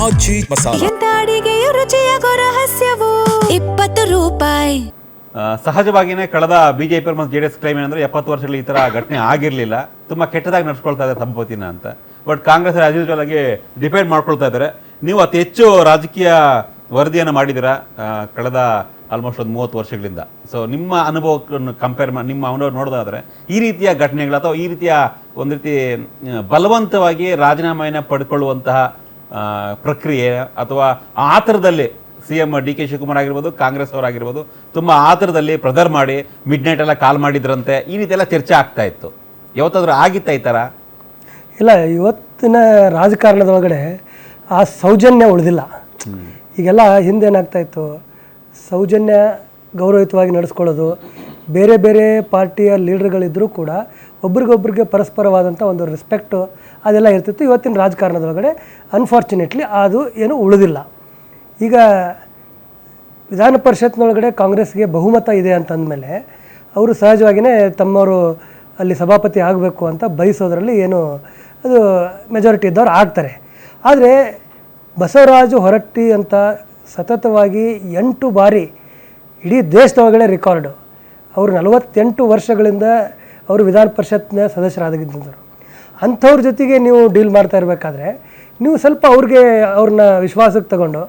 ಆಚಿ ಮಸಾಲ. ಎಂತ ಅಡಿಗೆಯ ರುಚಿಯಾಗೋ ರಹಸ್ಯವು 20 ರೂಪಾಯಿ. ಸಹಜವಾಗಿಯೇ ಕಳೆದ ಬಿಜೆಪಿ ಮತ್ತು ಜೆಡಿಎಸ್ ಕ್ಲೈಮ್ ಏನಂದ್ರೆ 70 ವರ್ಷಗಳಲ್ಲಿ ಈ ತರ ಘಟನೆ ಆಗಿರಲಿಲ್ಲ, ತುಂಬಾ ಕೆಟ್ಟದಾಗಿ ನಡ್ಸ್ಕೊಳ್ತಾ ಇದ್ದಾರೆ ಸಂಪತ್ತಿನ ಅಂತ. ಬಟ್ ಕಾಂಗ್ರೆಸ್ ಆಸ್ ಯೂಶುವಲ್ ಆಗಿ ಡಿಪೆಂಡ್ ಮಾಡ್ಕೊಳ್ತಾ ಇದ್ದಾರೆ. ನೀವು ಅತಿ ಹೆಚ್ಚು ರಾಜಕೀಯ ವರದಿಯನ್ನು ಮಾಡಿದ್ದೀರಾ ಕಳೆದ ಆಲ್ಮೋಸ್ಟ್ ಒಂದು 30 ವರ್ಷಗಳಿಂದ. ಸೊ ನಿಮ್ಮ ಅನುಭವವನ್ನು ನಿಮ್ಮ ಅನುಭವ ನೋಡೋದಾದ್ರೆ ಈ ರೀತಿಯ ಘಟನೆಗಳು ಅಥವಾ ಈ ರೀತಿಯ ಒಂದು ರೀತಿ ಬಲವಂತವಾಗಿ ರಾಜೀನಾಮೆಯನ್ನು ಪಡ್ಕೊಳ್ಳುವಂತಹ ಪ್ರಕ್ರಿಯೆ ಅಥವಾ ಆತರದಲ್ಲಿ CM DK ಶಿವಕುಮಾರ್ ಆಗಿರ್ಬೋದು, ಕಾಂಗ್ರೆಸ್ ಅವರಾಗಿರ್ಬೋದು, ತುಂಬಾ ಆತರದಲ್ಲಿ ಪ್ರೆಸರ್ ಮಾಡಿ ಮಿಡ್ ನೈಟ್ ಎಲ್ಲ ಕಾಲ್ ಮಾಡಿದ್ರಂತೆ, ಈ ರೀತಿ ಎಲ್ಲ ಚರ್ಚೆ ಆಗ್ತಾ ಇತ್ತು. ಯಾವತ್ತಾದ್ರೂ ಆಗಿತ್ತ ಈ ಥರ? ಇಲ್ಲ, ಇವತ್ತಿನ ರಾಜಕಾರಣದೊಳಗಡೆ ಆ ಸೌಜನ್ಯ ಉಳಿದಿಲ್ಲ. ಈಗೆಲ್ಲ ಹಿಂದೆ ಏನಾಗ್ತಾ ಇತ್ತು, ಸೌಜನ್ಯ ಗೌರವಯುತವಾಗಿ ನಡೆಸ್ಕೊಳ್ಳೋದು, ಬೇರೆ ಬೇರೆ ಪಾರ್ಟಿಯ ಲೀಡರ್ಗಳಿದ್ದರೂ ಕೂಡ ಒಬ್ರಿಗೊಬ್ರಿಗೆ ಪರಸ್ಪರವಾದಂಥ ಒಂದು ರೆಸ್ಪೆಕ್ಟು ಅದೆಲ್ಲ ಇರ್ತಿತ್ತು. ಇವತ್ತಿನ ರಾಜಕಾರಣದೊಳಗಡೆ ಅನ್ಫಾರ್ಚುನೇಟ್ಲಿ ಅದು ಏನು ಉಳಿದಿಲ್ಲ. ಈಗ ವಿಧಾನ ಪರಿಷತ್ನೊಳಗಡೆ ಕಾಂಗ್ರೆಸ್ಗೆ ಬಹುಮತ ಇದೆ ಅಂತಂದಮೇಲೆ ಅವರು ಸಹಜವಾಗಿಯೇ ತಮ್ಮವರು ಅಲ್ಲಿ ಸಭಾಪತಿ ಆಗಬೇಕು ಅಂತ ಬಯಸೋದ್ರಲ್ಲಿ ಏನು ಅದು ಮೆಜಾರಿಟಿ ಇದ್ದವ್ರು ಆಗ್ತಾರೆ. ಆದರೆ ಬಸವರಾಜು ಹೊರಟ್ಟಿ ಅಂತ ಸತತವಾಗಿ 8 ಬಾರಿ ಇಡೀ ದೇಶದೊಳಗಡೆ ರೆಕಾರ್ಡು. ಅವರು 48 ವರ್ಷಗಳಿಂದ ಅವರು ವಿಧಾನ ಪರಿಷತ್ನ ಸದಸ್ಯರಾಗಿದ್ದರು. ಅಂಥವ್ರ ಜೊತೆಗೆ ನೀವು ಡೀಲ್ ಮಾಡ್ತಾ ಇರಬೇಕಾದ್ರೆ ನೀವು ಸ್ವಲ್ಪ ಅವ್ರನ್ನ ವಿಶ್ವಾಸಕ್ಕೆ ತಗೊಂಡು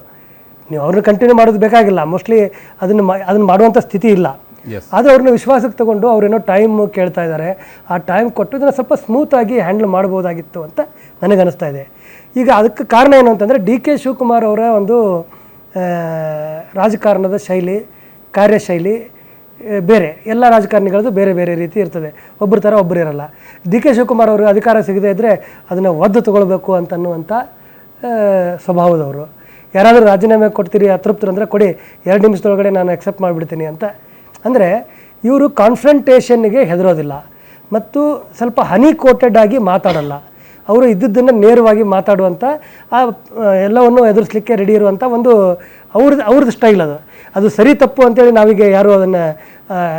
ನೀವು ಅವ್ರನ್ನ ಕಂಟಿನ್ಯೂ ಮಾಡೋದು ಬೇಕಾಗಿಲ್ಲ, ಮೋಸ್ಟ್ಲಿ ಅದನ್ನು ಮಾಡುವಂಥ ಸ್ಥಿತಿ ಇಲ್ಲ. ಆದರೆ ಅವ್ರನ್ನ ವಿಶ್ವಾಸಕ್ಕೆ ತಗೊಂಡು ಅವ್ರೇನೋ ಟೈಮ್ ಕೇಳ್ತಾ ಇದ್ದಾರೆ, ಆ ಟೈಮ್ ಕೊಟ್ಟು ಇದನ್ನು ಸ್ವಲ್ಪ ಸ್ಮೂತಾಗಿ ಹ್ಯಾಂಡಲ್ ಮಾಡ್ಬೋದಾಗಿತ್ತು ಅಂತ ನನಗನ್ನಿಸ್ತಾ ಇದೆ. ಈಗ ಅದಕ್ಕೆ ಕಾರಣ ಏನು ಅಂತಂದರೆ DK ಶಿವಕುಮಾರ್ ಅವರ ಒಂದು ರಾಜಕಾರಣದ ಶೈಲಿ, ಕಾರ್ಯಶೈಲಿ ಬೇರೆ. ಎಲ್ಲ ರಾಜಕಾರಣಿಗಳದ್ದು ಬೇರೆ ಬೇರೆ ರೀತಿ ಇರ್ತದೆ, ಒಬ್ಬರ ಥರ ಒಬ್ಬರು ಇರಲ್ಲ. DK ಶಿವಕುಮಾರ್ ಅವರು ಅಧಿಕಾರ ಸಿಗದೇ ಇದ್ದರೆ ಅದನ್ನು ಒದ್ದು ತೊಗೊಳ್ಬೇಕು ಅಂತನ್ನುವಂಥ ಸ್ವಭಾವದವರು. ಯಾರಾದರೂ ರಾಜೀನಾಮೆ ಕೊಡ್ತೀರಿ ಅತೃಪ್ತರಂದರೆ ಕೊಡಿ, 2 ನಿಮಿಷದೊಳಗಡೆ ನಾನು ಅಕ್ಸೆಪ್ಟ್ ಮಾಡಿಬಿಡ್ತೀನಿ ಅಂತ. ಅಂದರೆ ಇವರು ಕಾನ್ಫ್ರಂಟೇಷನ್ಗೆ ಹೆದರೋದಿಲ್ಲ ಮತ್ತು ಸ್ವಲ್ಪ ಹನಿ ಕೋಟೆಡ್ ಆಗಿ ಮಾತಾಡಲ್ಲ. ಅವರು ಇದ್ದದ್ದನ್ನು ನೇರವಾಗಿ ಮಾತಾಡುವಂಥ ಎಲ್ಲವನ್ನು ಎದುರಿಸಲಿಕ್ಕೆ ರೆಡಿ ಇರುವಂಥ ಒಂದು ಅವ್ರದ್ದು ಸ್ಟೈಲ್ ಅದು. ಅದು ಸರಿ ತಪ್ಪು ಅಂತೇಳಿ ನಾವೀಗ ಯಾರು ಅದನ್ನು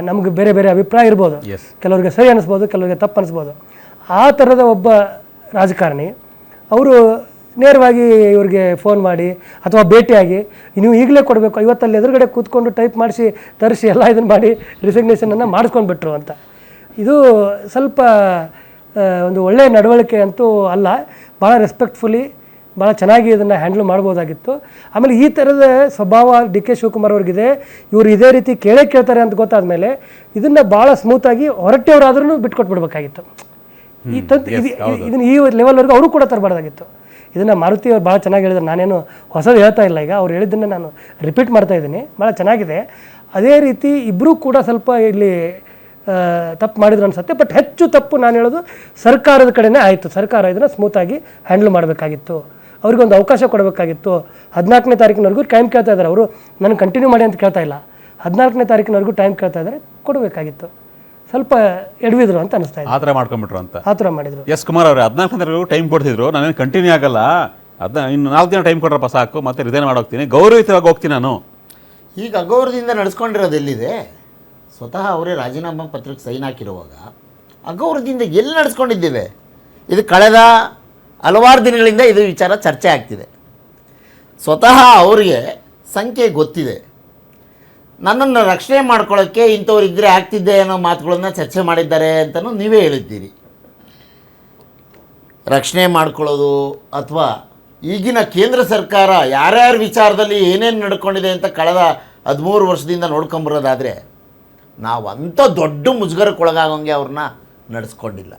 ನಮಗೆ ಬೇರೆ ಬೇರೆ ಅಭಿಪ್ರಾಯ ಇರ್ಬೋದು, ಕೆಲವರಿಗೆ ಸರಿ ಅನ್ನಿಸ್ಬೋದು, ಕೆಲವರಿಗೆ ತಪ್ಪು ಅನ್ನಿಸ್ಬೋದು. ಆ ಥರದ ಒಬ್ಬ ರಾಜಕಾರಣಿ ಅವರು ನೇರವಾಗಿ ಇವ್ರಿಗೆ ಫೋನ್ ಮಾಡಿ ಅಥವಾ ಭೇಟಿಯಾಗಿ ನೀವು ಈಗಲೇ ಕೊಡಬೇಕು, ಇವತ್ತಲ್ಲಿ ಎದುರುಗಡೆ ಕೂತ್ಕೊಂಡು ಟೈಪ್ ಮಾಡಿಸಿ ತರಿಸಿ ಎಲ್ಲ ಇದನ್ನು ಮಾಡಿ ರಿಸಿಗ್ನೇಷನನ್ನು ಮಾಡಿಸ್ಕೊಂಡ್ಬಿಟ್ರು ಅಂತ. ಇದು ಸ್ವಲ್ಪ ಒಂದು ಒಳ್ಳೆಯ ನಡವಳಿಕೆ ಅಂತೂ ಅಲ್ಲ. ಭಾಳ ರೆಸ್ಪೆಕ್ಟ್ಫುಲಿ ಭಾಳ ಚೆನ್ನಾಗಿ ಇದನ್ನು ಹ್ಯಾಂಡಲ್ ಮಾಡ್ಬೋದಾಗಿತ್ತು. ಆಮೇಲೆ ಈ ಥರದ ಸ್ವಭಾವ DK ಶಿವಕುಮಾರ್ ಅವ್ರಿಗಿದೆ, ಇವರು ಇದೇ ರೀತಿ ಕೇಳ್ತಾರೆ ಅಂತ ಗೊತ್ತಾದ ಮೇಲೆ ಇದನ್ನು ಭಾಳ ಸ್ಮೂತಾಗಿ ಹೊರಟಿಯವರಾದ್ರೂ ಬಿಟ್ಕೊಟ್ಬಿಡ್ಬೇಕಾಗಿತ್ತು. ಇದನ್ನು ಈ ಲೆವೆಲ್ವರೆಗೂ ಅವರು ಕೂಡ ತರಬಾರ್ದಾಗಿತ್ತು. ಇದನ್ನು ಮಾರುತಿ ಅವ್ರು ಭಾಳ ಚೆನ್ನಾಗಿ ಹೇಳಿದ್ರು, ನಾನೇನು ಹೊಸದು ಹೇಳ್ತಾ ಇಲ್ಲ, ಈಗ ಅವ್ರು ಹೇಳಿದ್ದನ್ನು ನಾನು ರಿಪೀಟ್ ಮಾಡ್ತಾ ಇದ್ದೀನಿ, ಭಾಳ ಚೆನ್ನಾಗಿದೆ. ಅದೇ ರೀತಿ ಇಬ್ಬರೂ ಕೂಡ ಸ್ವಲ್ಪ ಇಲ್ಲಿ ತಪ್ಪು ಮಾಡಿದ್ರು ಅನ್ಸುತ್ತೆ. ಬಟ್ ಹೆಚ್ಚು ತಪ್ಪು ನಾನು ಹೇಳೋದು ಸರ್ಕಾರದ ಕಡೆನೇ ಆಯಿತು. ಸರ್ಕಾರ ಇದನ್ನು ಸ್ಮೂತಾಗಿ ಹ್ಯಾಂಡಲ್ ಮಾಡಬೇಕಾಗಿತ್ತು, ಅವ್ರಿಗೊಂದು ಅವಕಾಶ ಕೊಡಬೇಕಾಗಿತ್ತು. 14ನೇ ತಾರೀಕಿನವರೆಗೂ ಟೈಮ್ ಕೇಳ್ತಾ ಇದ್ದಾರೆ ಅವರು, ನಾನು ಕಂಟಿನ್ಯೂ ಮಾಡಿ ಅಂತ ಕೇಳ್ತಾ ಇಲ್ಲ, 14ನೇ ತಾರೀಕಿನವರೆಗೂ ಟೈಮ್ ಕೇಳ್ತಾ ಇದ್ದಾರೆ, ಕೊಡಬೇಕಾಗಿತ್ತು. ಸ್ವಲ್ಪ ಎಡವಿದ್ರು ಅಂತ ಅನಿಸ್ತಾ ಇದೆ. ಆ ಥರ ಮಾಡ್ಕೊಂಡ್ಬಿಟ್ರು ಅಂತ ಆ ಥರ ಮಾಡಿದ್ರು. ಎಸ್ ಕುಮಾರ್ ಅವರು 14ನೇ ಟೈಮ್ ಕೊಡ್ತಿದ್ರು, ನಾನೇನು ಕಂಟಿನ್ಯೂ ಆಗಲ್ಲ, ಇನ್ನು 4 ದಿನ ಟೈಮ್ ಕೊಡ್ರಪ್ಪ ಸಾಕು, ಮತ್ತೆ ರಿಸೈನ್ ಮಾಡೋಗ್ತೀನಿ, ಗೌರವಿತವಾಗಿ ಹೋಗ್ತೀನಿ ನಾನು. ಈಗ ಅಗೌರವದಿಂದ ನಡೆಸ್ಕೊಂಡಿರೋದು ಎಲ್ಲಿದೆ? ಸ್ವತಃ ಅವರೇ ರಾಜೀನಾಮಾ ಪತ್ರಕ್ಕೆ ಸೈನ್ ಹಾಕಿರುವಾಗ ಅಗೌರವದಿಂದ ಎಲ್ಲಿ ನಡೆಸ್ಕೊಂಡಿದ್ದೇವೆ? ಇದು ಕಳೆದ ಹಲವಾರು ದಿನಗಳಿಂದ ಇದು ವಿಚಾರ ಚರ್ಚೆ ಆಗ್ತಿದೆ. ಸ್ವತಃ ಅವರಿಗೆ ಸಂಖ್ಯೆ ಗೊತ್ತಿದೆ. ನನ್ನನ್ನು ರಕ್ಷಣೆ ಮಾಡ್ಕೊಳ್ಳೋಕ್ಕೆ ಇಂಥವ್ರು ಇದ್ದರೆ ಆಗ್ತಿದ್ದೆ ಅನ್ನೋ ಮಾತುಗಳನ್ನು ಚರ್ಚೆ ಮಾಡಿದ್ದಾರೆ ಅಂತಲೂ ನೀವೇ ಹೇಳಿದ್ದೀರಿ. ರಕ್ಷಣೆ ಮಾಡ್ಕೊಳ್ಳೋದು ಅಥವಾ ಈಗಿನ ಕೇಂದ್ರ ಸರ್ಕಾರ ಯಾರ್ಯಾರ ವಿಚಾರದಲ್ಲಿ ಏನೇನು ನಡ್ಕೊಂಡಿದೆ ಅಂತ ಕಳೆದ 13 ವರ್ಷದಿಂದ ನೋಡ್ಕೊಂಬರೋದಾದರೆ ನಾವು ಅಂಥ ದೊಡ್ಡ ಮುಜುಗರಕ್ಕೊಳಗಾಗೋಂಗೆ ಅವ್ರನ್ನ ನಡೆಸ್ಕೊಂಡಿಲ್ಲ.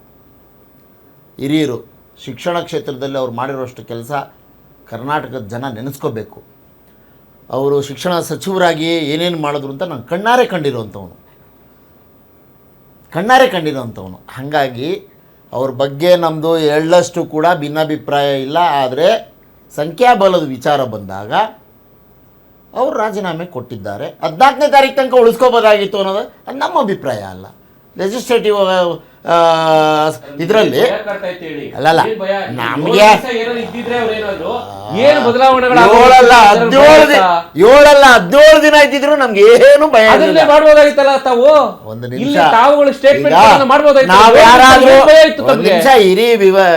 ಹಿರಿಯರು ಶಿಕ್ಷಣ ಕ್ಷೇತ್ರದಲ್ಲಿ ಅವ್ರು ಮಾಡಿರೋಷ್ಟು ಕೆಲಸ ಕರ್ನಾಟಕದ ಜನ ನೆನೆಸ್ಕೋಬೇಕು. ಅವರು ಶಿಕ್ಷಣ ಸಚಿವರಾಗಿ ಏನೇನು ಮಾಡಿದ್ರು ಅಂತ ನಾನು ಕಣ್ಣಾರೆ ಕಂಡಿರೋಂಥವನು. ಹಾಗಾಗಿ ಅವ್ರ ಬಗ್ಗೆ ನಮ್ಮದು ಎಳ್ಳಷ್ಟು ಕೂಡ ಭಿನ್ನಾಭಿಪ್ರಾಯ ಇಲ್ಲ. ಆದರೆ ಸಂಖ್ಯಾಬಲದ ವಿಚಾರ ಬಂದಾಗ ಅವರು ರಾಜೀನಾಮೆ ಕೊಟ್ಟಿದ್ದಾರೆ. 14ನೇ ತಾರೀಕು ತನಕ ಉಳಿಸ್ಕೋಬೋದಾಗಿತ್ತು ಅನ್ನೋದು ಅದು ನಮ್ಮ ಅಭಿಪ್ರಾಯ ಅಲ್ಲ. ಲೆಜಿಸ್ಲೇಟಿವ್ ಇದರಲ್ಲಿ ಅಲ್ಲಲ್ಲ, ನಮಗೆ 7 ದಿನ ಇದ್ದಿದ್ರು ನಮ್ಗೆ ಏನು ಭಯ ಒಂದು ನಿಮಿಷ ನಾವ್ ಯಾರಾದ್ರೂ ಒಂದು ನಿಮಿಷ ಇರಿ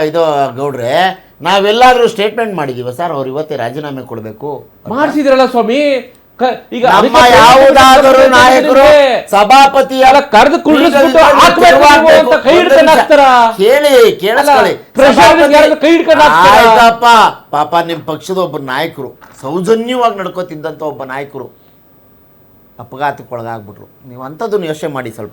ಇದು ಗೌಡ್ರೆ, ನಾವೆಲ್ಲಾದ್ರೂ ಸ್ಟೇಟ್ಮೆಂಟ್ ಮಾಡಿದೀವ ಸರ್ ಅವ್ರು ಇವತ್ತೇ ರಾಜೀನಾಮೆ ಕೊಡಬೇಕು? ಮಾಡಿಸಿದ್ರಲ್ಲ ಸ್ವಾಮಿ. ಈಗ ನಮ್ಮ ಯಾವುದಾದರೂ ನಾಯಕರು ಸಭಾಪತಿಯ ಕರೆದು ಕುಳ್ಳಿಸ್ಬಿಟ್ಟು ಹಾಕ್ಬೇಕು ಅಂತ ಕೈ ಹಿಡ್ಕೊಂಡು ಹಾಕ್ತಾರ? ಕೇಳಿ, ಕೇಳಿಸ್ಕೊಳ್ಳಿ. ಕೈ ಹಿಡ್ಕೊಂಡು ಹಾಕ್ತಾರ? ಆಯ್ತಪ್ಪ, ಪಾಪ ನಿಮ್ಮ ಪಕ್ಷದ ಒಬ್ಬ ನಾಯಕರು ಸೌಜನ್ಯವಾಗಿ ನಡ್ಕೋತಿದ್ದಂಥ ಒಬ್ಬ ನಾಯಕರು ಅಪಘಾತಕ್ಕೆ ಒಳಗಾಗ್ಬಿಟ್ರು. ನೀವು ಅಂಥದ್ದನ್ನು ಯೋಚನೆ ಮಾಡಿ ಸ್ವಲ್ಪ.